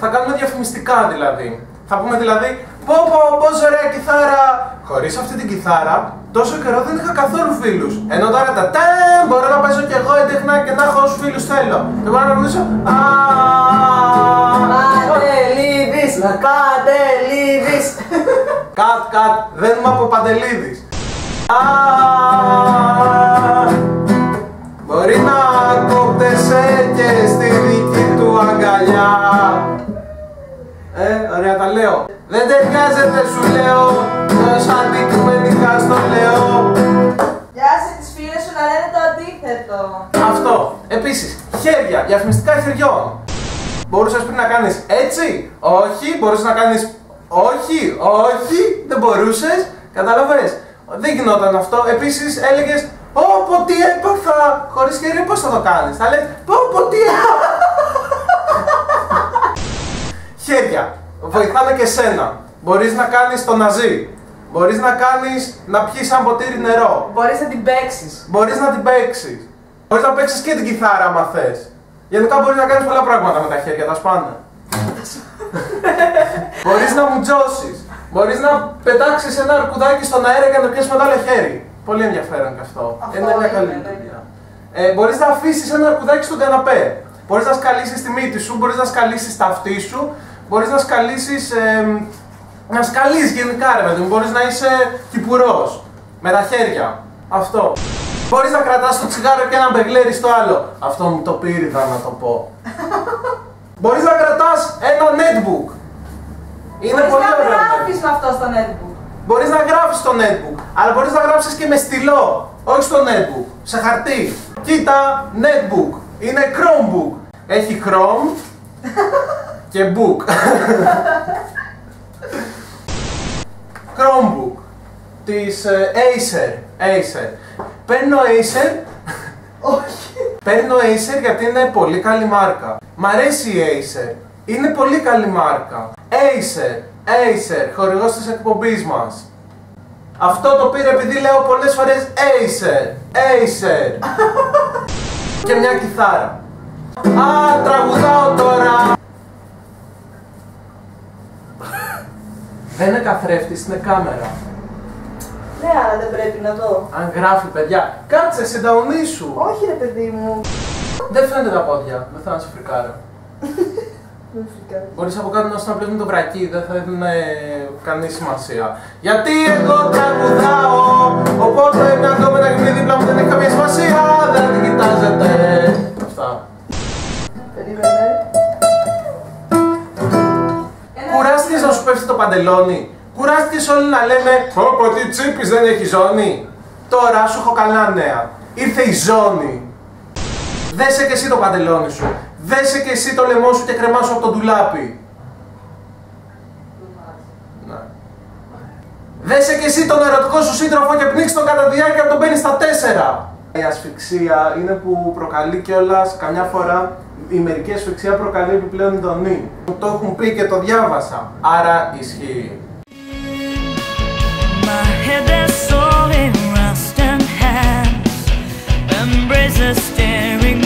Θα κάνουμε διαφημιστικά δηλαδή. Θα πούμε δηλαδή, πόσο ωραία κιθάρα! Χωρίς αυτή την κιθάρα, τόσο καιρό δεν είχα καθόλου φίλους. Ενώ τώρα τα μπορώ να παίζω κι εγώ έντεχνα και να έχω όσους φίλους θέλω. Και μπορώ να ρωτήσω, Παντελίδης! Παντελίδης! Κατ, δεν είμαι από Παντελίδης. Μπορεί να κόπτεσαι και στη δική του αγκαλιά. Ωραία τα λέω. Δεν ταιριάζεται σου λέω, τόσο αντικειμενικά στο λέω. Πιάσε τις φίλες σου να λένε το αντίθετο. Αυτό. Επίσης, χέρια, διαφημιστικά χεριών. Μπορούσες πριν να κάνεις έτσι, όχι, μπορούσες να κάνεις όχι, δεν μπορούσες, κατάλαβες. Δεν γινόταν αυτό. Επίσης έλεγες, πω τι έπαθα, χωρίς χέρια πώς θα το κάνεις. Θα λες, πω τι έπαθα. Χέρια, βοηθάνε και σένα. Μπορείς να κάνεις το ναζί. Μπορείς να κάνεις, να πιεις ένα ποτήρι νερό. Μπορείς να την παίξεις. Μπορείς να την παίξεις. Μπορείς να παίξεις και την κιθάρα άμα θες. Γενικά μπορείς να κάνεις πολλά πράγματα με τα χέρια, τα σπάνε. Μπορείς να μουτζώσεις. Μπορείς να πετάξεις ένα αρκουδάκι στον αέρα και να το πιάσεις με το άλλο χέρι. Πολύ ενδιαφέρον και αυτό. Είναι μια καλή δουλειά. Μπορείς να αφήσεις ένα αρκουδάκι στον καναπέ. Μπορείς να σκαλίσεις τη μύτη σου, μπορείς να σκαλίσεις τα αυτί σου, μπορείς να σκαλίσεις. Να σκαλείς γενικά ρε παιδί μου, μπορείς να είσαι κυπουρός. Με τα χέρια. Αυτό. Μπορείς να κρατάς το τσιγάρο και ένα μπεγλέρι στο άλλο. Αυτό μου το πήριδα να το πω. Μπορείς να κρατάς ένα netbook. Είναι πολύ ωραίο. Μπορείς να γράφεις με αυτό στο netbook. Μπορείς να γράφεις στο netbook, αλλά μπορείς να γράψεις και με στυλό. Όχι στο netbook, σε χαρτί. Κοίτα, netbook. Είναι Chromebook. Έχει Chrome και book. Chromebook της Acer. Παίρνω Acer. Όχι. Παίρνω Acer γιατί είναι πολύ καλή μάρκα. Μ' αρέσει η Acer. Είναι πολύ καλή μάρκα. Acer, χορηγός της εκπομπής μας. Αυτό το πήρε επειδή λέω πολλές φορές Acer. Και μια κιθάρα. Τραγουδάω τώρα. Δεν είναι καθρέφτης, είναι κάμερα. Ναι, αλλά δεν πρέπει να δω. Αν γράφει, παιδιά, κάτσε, συνταονίσου. Όχι ρε παιδί μου. Δεν φαίνεται τα πόδια, δεν θα σε φρικάρω. Δεν φρικάρω. Μπορείς από κάτω να σου να πλέον το βρακί, δεν θα έδινε κανεί σημασία. Γιατί εγώ τραγουδάω, οπότε μια γκόμενα γυμνή δίπλα μου δεν έχει καμία σημασία, δεν την κοιτάζετε. Αυτά. Περίμενε. Κουράστηκες να σου πέφτει το παντελόνι. Κουράστηκες όλοι να λέμε πω τι τσίπης δεν έχει ζώνη. Τώρα σου έχω καλά νέα. Ήρθε η ζώνη. Δέσε και εσύ το παντελόνι σου. Δέσε και εσύ το λαιμό σου και κρεμάσου από το ντουλάπι. Ναι. Δέσε και εσύ τον ερωτικό σου σύντροφο και πνίξε τον κατά διάρκεια τον μπαίνει στα 4. Η ασφυξία είναι που προκαλεί κιόλας καμιά φορά. Η μερική ασφυξία προκαλεί επιπλέον ειδονή. Μου το έχουν πει και το διάβασα. Άρα ισχύει. My head is sore in rust and hands, embraces staring